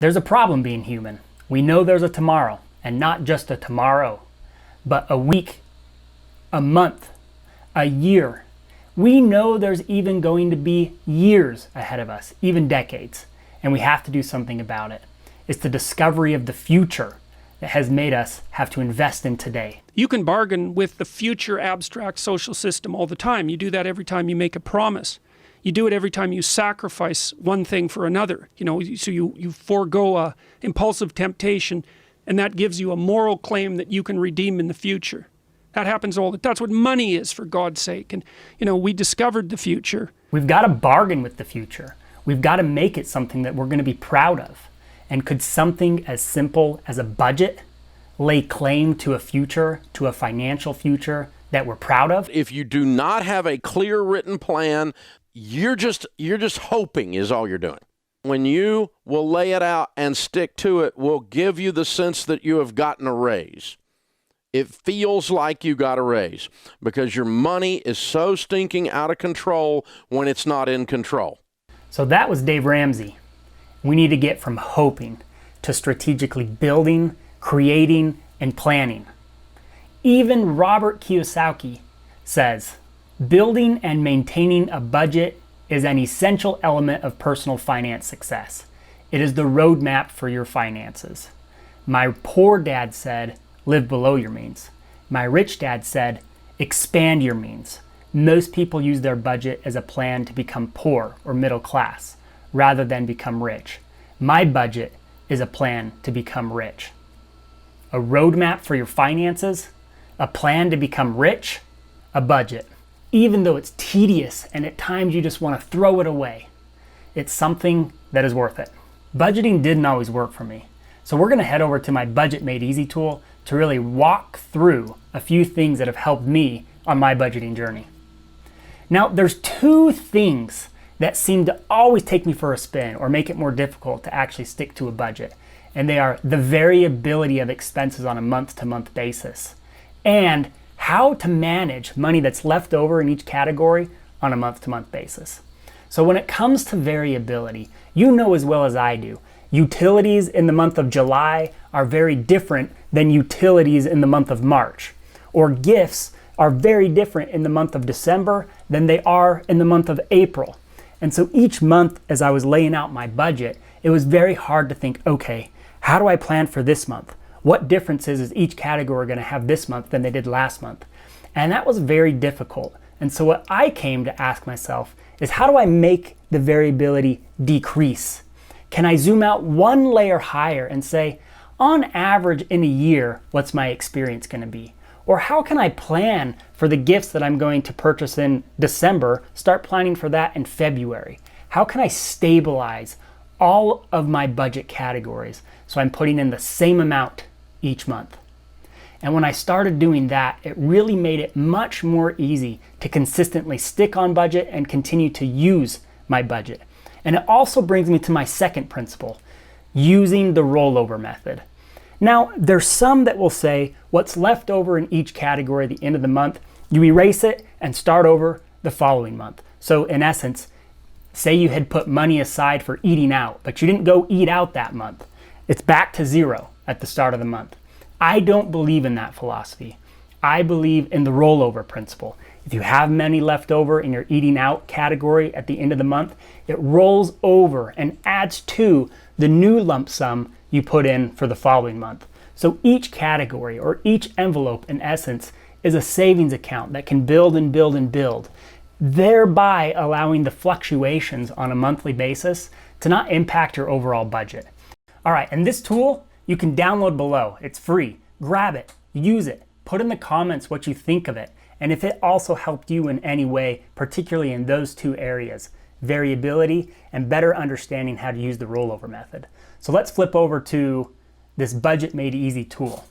There's a problem being human. We know there's a tomorrow, and not just a tomorrow, but a week, a month, a year. We know there's even going to be years ahead of us, even decades, and we have to do something about it. It's the discovery of the future that has made us have to invest in today. You can bargain with the future abstract social system all the time. You do that every time you make a promise. You do it every time you sacrifice one thing for another. So you forego a impulsive temptation, and that gives you a moral claim that you can redeem in the future. That happens all the time. That's what money is, for God's sake. And we discovered the future. We've got to bargain with the future. We've got to make it something that we're going to be proud of. And could something as simple as a budget lay claim to a future, to a financial future that we're proud of? If you do not have a clear written plan, you're just hoping is all you're doing. When you will lay it out and stick to it, will give you the sense that you have gotten a raise. It feels like you got a raise because your money is so stinking out of control when it's not in control. So that was Dave Ramsey. We need to get from hoping to strategically building, creating, and planning. Even Robert Kiyosaki says, building and maintaining a budget is an essential element of personal finance success. It is the roadmap for your finances. My poor dad said, live below your means. My rich dad said, expand your means. Most people use their budget as a plan to become poor or middle class, rather than become rich. My budget is a plan to become rich. A roadmap for your finances, a plan to become rich, a budget. Even though it's tedious and at times you just want to throw it away, it's something that is worth it. Budgeting didn't always work for me. So we're going to head over to my Budget Made Easy tool to really walk through a few things that have helped me on my budgeting journey. Now, there's two things that seem to always take me for a spin or make it more difficult to actually stick to a budget. And they are the variability of expenses on a month-to-month basis and how to manage money that's left over in each category on a month-to-month basis. So when it comes to variability, you know as well as I do, utilities in the month of July are very different than utilities in the month of March. Or gifts are very different in the month of December than they are in the month of April. And so each month as I was laying out my budget, it was very hard to think, okay, how do I plan for this month? What differences is each category going to have this month than they did last month? And that was very difficult. And so what I came to ask myself is, how do I make the variability decrease? Can I zoom out one layer higher and say, on average in a year, what's my experience going to be? Or how can I plan for the gifts that I'm going to purchase in December, start planning for that in February? How can I stabilize all of my budget categories so I'm putting in the same amount each month? And when I started doing that, it really made it much more easy to consistently stick on budget and continue to use my budget. And it also brings me to my second principle, using the rollover method. Now, there's some that will say what's left over in each category at the end of the month, you erase it and start over the following month. So in essence, say you had put money aside for eating out, but you didn't go eat out that month. It's back to zero at the start of the month. I don't believe in that philosophy. I believe in the rollover principle. If you have money left over in your eating out category at the end of the month, it rolls over and adds to the new lump sum you put in for the following month. So each category or each envelope in essence is a savings account that can build and build and build, thereby allowing the fluctuations on a monthly basis to not impact your overall budget. All right, and this tool you can download below. It's free. Grab it, use it, put in the comments what you think of it, and if it also helped you in any way, particularly in those two areas, variability and better understanding how to use the rollover method. So let's flip over to this Budget Made Easy tool.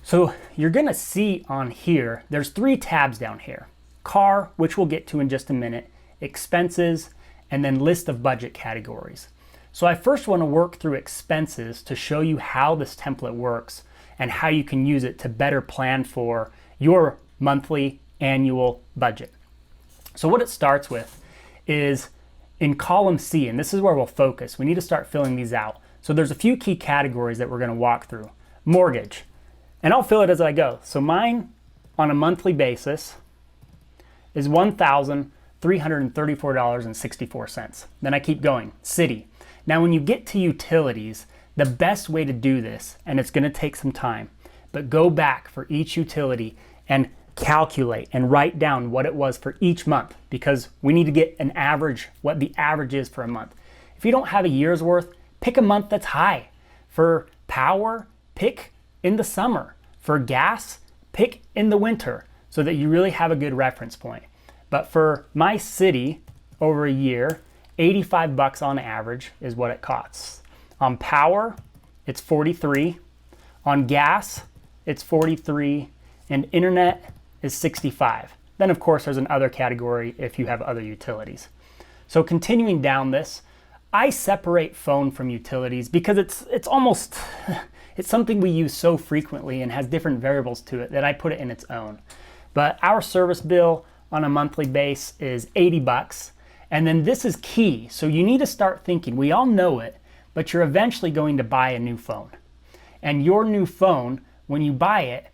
So you're gonna see on here, there's 3 tabs down here. Car, which we'll get to in just a minute, expenses, and then list of budget categories. So I first want to work through expenses to show you how this template works and how you can use it to better plan for your monthly, annual budget. So what it starts with is in column C, and this is where we'll focus. We need to start filling these out. So there's a few key categories that we're going to walk through. Mortgage, and I'll fill it as I go. So mine on a monthly basis is $1,334.64. Then I keep going. City. Now when you get to utilities, the best way to do this, and it's going to take some time, but go back for each utility and calculate and write down what it was for each month, because we need to get an average, what the average is for a month. If you don't have a year's worth, pick a month that's high. For power, pick in the summer. For gas, pick in the winter, so that you really have a good reference point. But for my city, over a year, $85 on average is what it costs. On power, it's $43. On gas, it's $43. And internet is $65. Then of course there's another category if you have other utilities. So continuing down this, I separate phone from utilities because it's almost, it's something we use so frequently and has different variables to it that I put it in its own. But our service bill on a monthly base is $80. And then this is key. So you need to start thinking, we all know it, but you're eventually going to buy a new phone. And your new phone, when you buy it,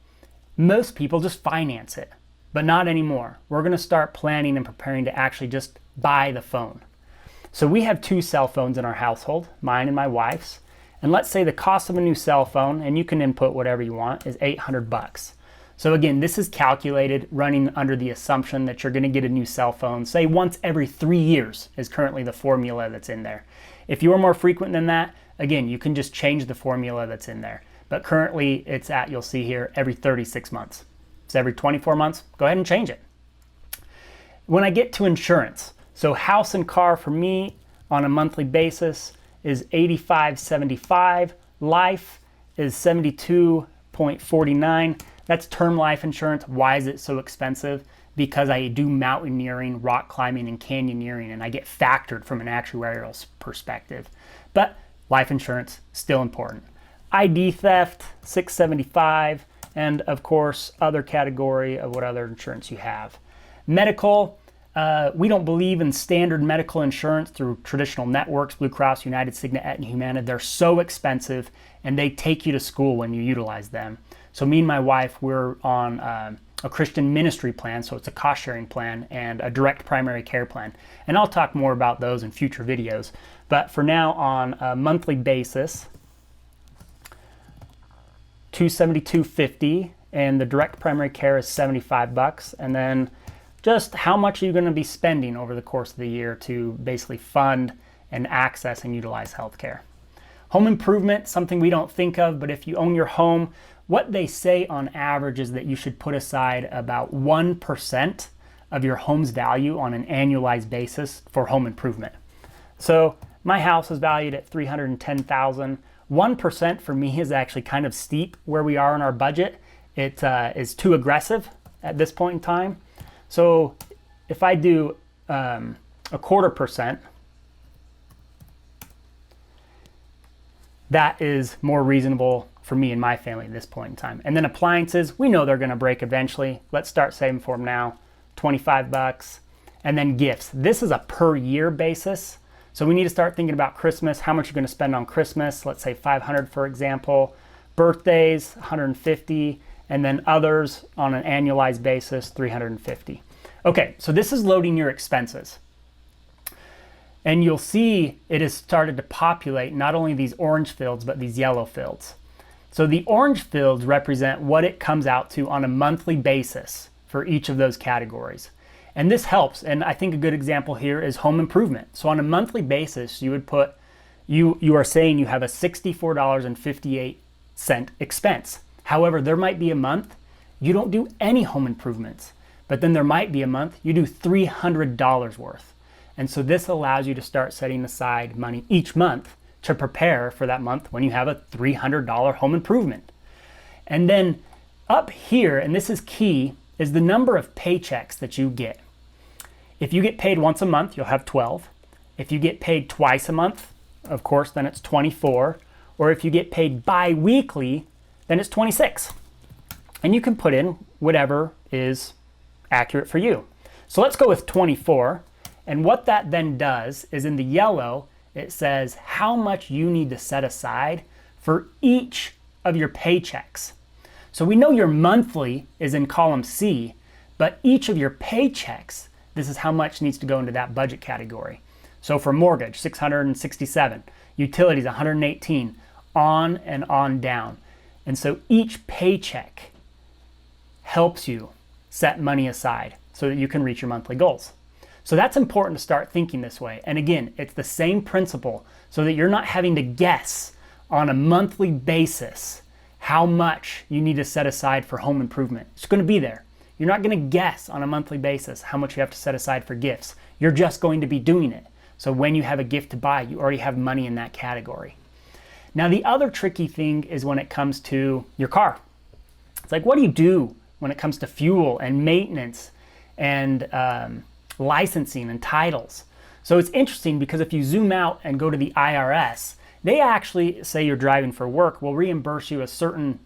most people just finance it, but not anymore. We're going to start planning and preparing to actually just buy the phone. So we have 2 cell phones in our household, mine and my wife's. And let's say the cost of a new cell phone, and you can input whatever you want, is $800. So again, this is calculated running under the assumption that you're going to get a new cell phone, say once every 3 years is currently the formula that's in there. If you're more frequent than that, again, you can just change the formula that's in there. But currently it's at, you'll see here, every 36 months. So every 24 months, go ahead and change it. When I get to insurance, so house and car for me on a monthly basis is $85.75. Life is $72.49. That's term life insurance. Why is it so expensive? Because I do mountaineering, rock climbing, and canyoneering, and I get factored from an actuarial perspective. But life insurance, still important. ID theft, $675, and of course, other category of what other insurance you have. Medical, we don't believe in standard medical insurance through traditional networks, Blue Cross, United, Cigna, Aetna, Humana. They're so expensive, and they take you to school when you utilize them. So me and my wife, we're on a Christian ministry plan, so it's a cost-sharing plan, and a direct primary care plan. And I'll talk more about those in future videos. But for now, on a monthly basis, $272.50, and the direct primary care is $75. And then just how much are you going to be spending over the course of the year to basically fund and access and utilize healthcare. Home improvement, something we don't think of, but if you own your home, what they say on average is that you should put aside about 1% of your home's value on an annualized basis for home improvement. So my house is valued at $310,000. 1% for me is actually kind of steep where we are in our budget. It is too aggressive at this point in time. So if I do a 0.25%, that is more reasonable for me and my family at this point in time. And then appliances, we know they're going to break eventually. Let's start saving for them now. $25. And then gifts. This is a per year basis. So we need to start thinking about Christmas, how much you're going to spend on Christmas. Let's say $500, for example. Birthdays, $150. And then others on an annualized basis, $350. Okay, so this is loading your expenses. And you'll see it has started to populate not only these orange fields, but these yellow fields. So the orange fields represent what it comes out to on a monthly basis for each of those categories. And this helps, and I think a good example here is home improvement. So on a monthly basis, you would put, you are saying you have a $64.58 expense. However, there might be a month you don't do any home improvements, but then there might be a month you do $300 worth. And so this allows you to start setting aside money each month to prepare for that month when you have a $300 home improvement. And then up here, and this is key, is the number of paychecks that you get. If you get paid once a month, you'll have 12. If you get paid twice a month, of course, then it's 24. Or if you get paid bi-weekly, then it's 26. And you can put in whatever is accurate for you. So let's go with 24. And what that then does is in the yellow, it says how much you need to set aside for each of your paychecks. So we know your monthly is in column C, but each of your paychecks, this is how much needs to go into that budget category. So for mortgage, $667, utilities, $118, on and on down. And so each paycheck helps you set money aside so that you can reach your monthly goals. So that's important to start thinking this way. And again, it's the same principle so that you're not having to guess on a monthly basis how much you need to set aside for home improvement. It's going to be there. You're not going to guess on a monthly basis how much you have to set aside for gifts. You're just going to be doing it. So when you have a gift to buy, you already have money in that category. Now, the other tricky thing is when it comes to your car. It's like, what do you do when it comes to fuel and maintenance and licensing and titles? So it's interesting because if you zoom out and go to the IRS, they actually say you're driving for work will reimburse you a certain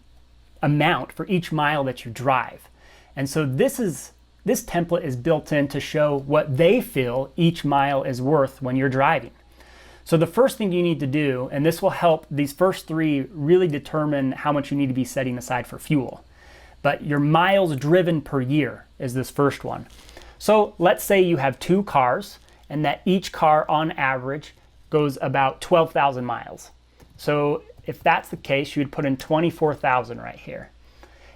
amount for each mile that you drive. And so this template is built in to show what they feel each mile is worth when you're driving. So the first thing you need to do, and this will help these first three really determine how much you need to be setting aside for fuel. But your miles driven per year is this first one. So let's say you have 2 cars and that each car on average goes about 12,000 miles. So if that's the case, you would put in 24,000 right here.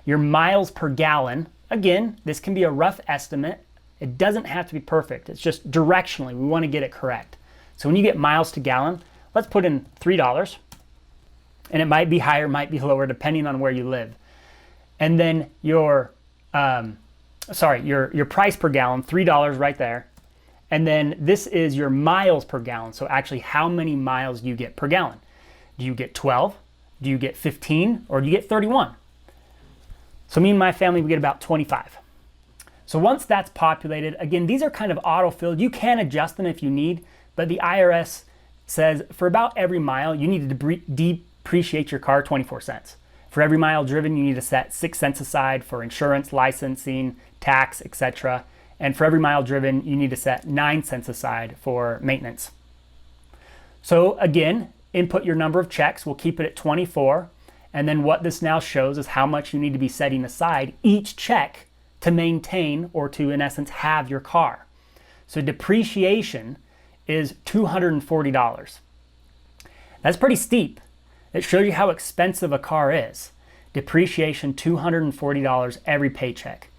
Your miles per gallon, again, this can be a rough estimate. It doesn't have to be perfect. It's just directionally, we want to get it correct. So when you get miles to gallon, let's put in $3. And it might be higher, might be lower, depending on where you live. And then your price per gallon, $3 right there. And then this is your miles per gallon. So actually how many miles do you get per gallon? Do you get 12? Do you get 15? Or do you get 31? So me and my family, we get about 25. So once that's populated, again, these are kind of auto-filled. You can adjust them if you need, but the IRS says for about every mile, you need to depreciate your car 24 cents. For every mile driven, you need to set 6 cents aside for insurance, licensing, tax, etc. And for every mile driven, you need to set 9 cents aside for maintenance. So again, input your number of checks. We'll keep it at 24. And then what this now shows is how much you need to be setting aside each check to maintain or to, in essence, have your car. So depreciation is $240. That's pretty steep. It shows you how expensive a car is. Depreciation, $240 every paycheck.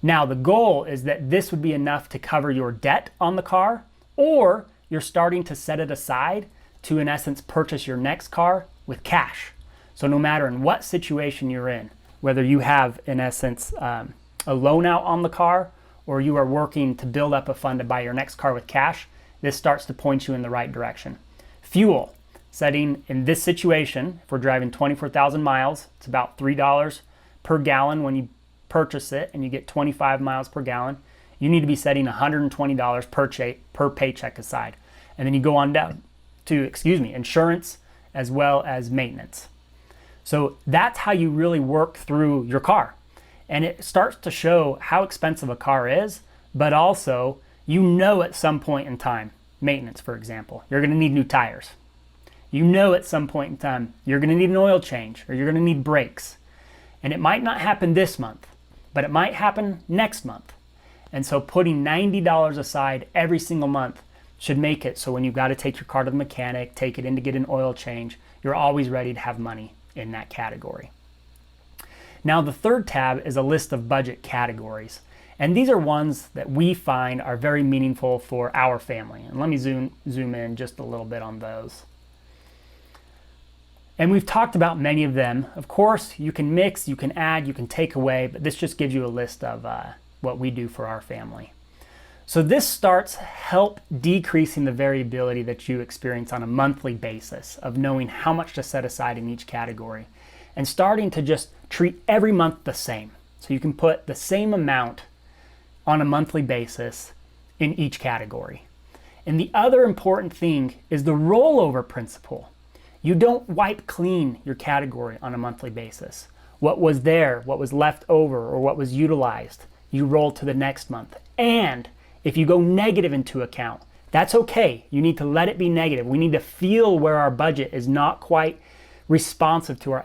Now, the goal is that this would be enough to cover your debt on the car, or you're starting to set it aside to, in essence, purchase your next car with cash. So no matter in what situation you're in, whether you have, in essence, a loan out on the car, or you are working to build up a fund to buy your next car with cash, this starts to point you in the right direction. Fuel, setting in this situation, if we're driving 24,000 miles, it's about $3 per gallon when you purchase it and you get 25 miles per gallon. You need to be setting $120 per paycheck aside. And then you go on down to, insurance as well as maintenance. So that's how you really work through your car. And it starts to show how expensive a car is, but also at some point in time, maintenance, for example, you're going to need new tires. At some point in time, you're going to need an oil change or you're going to need brakes. And it might not happen this month, but it might happen next month. And so putting $90 aside every single month should make it so when you've got to take your car to the mechanic, take it in to get an oil change, you're always ready to have money in that category. Now, the third tab is a list of budget categories. And these are ones that we find are very meaningful for our family. And let me zoom in just a little bit on those. And we've talked about many of them. Of course, you can mix, you can add, you can take away, but this just gives you a list of what we do for our family. So this starts help decreasing the variability that you experience on a monthly basis of knowing how much to set aside in each category and starting to just treat every month the same. So you can put the same amount on a monthly basis in each category. And the other important thing is the rollover principle. You don't wipe clean your category on a monthly basis. What was there, what was left over, or what was utilized, you roll to the next month. And if you go negative into account, That's okay. You need to let it be negative. We need to feel where our budget is not quite responsive to our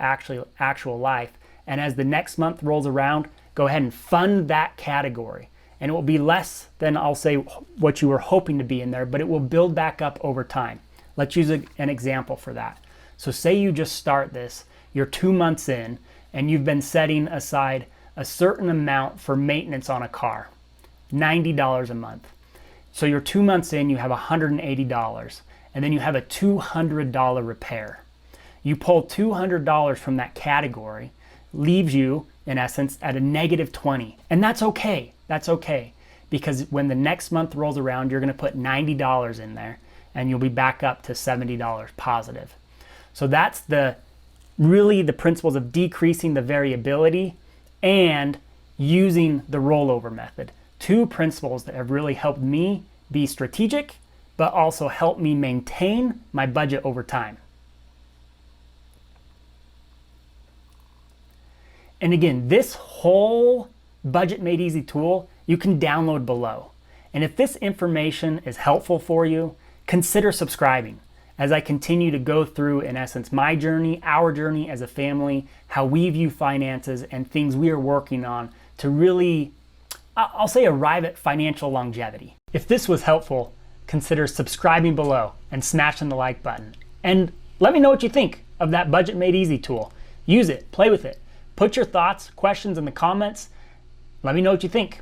actual life. And as the next month rolls around, go ahead and fund that category. And it will be less than, I'll say, what you were hoping to be in there, but it will build back up over time. Let's use an example for that. So say you just start this, you're 2 months in, and you've been setting aside a certain amount for maintenance on a car, $90 a month. So you're 2 months in, you have $180, and then you have a $200 repair. You pull $200 from that category, leaves you, in essence, at a negative 20. And that's okay. That's okay. Because when the next month rolls around, you're going to put $90 in there, and you'll be back up to $70 positive. So that's really the principles of decreasing the variability and using the rollover method. 2 principles that have really helped me be strategic, but also help me maintain my budget over time. And again, this whole Budget Made Easy tool you can download below. And if this information is helpful for you, consider subscribing as I continue to go through, in essence, my journey, our journey as a family, how we view finances and things we are working on to really, I'll say, arrive at financial longevity. If this was helpful, consider subscribing below and smashing the like button. And let me know what you think of that Budget Made Easy tool. Use it, play with it. Put your thoughts, questions in the comments. Let me know what you think.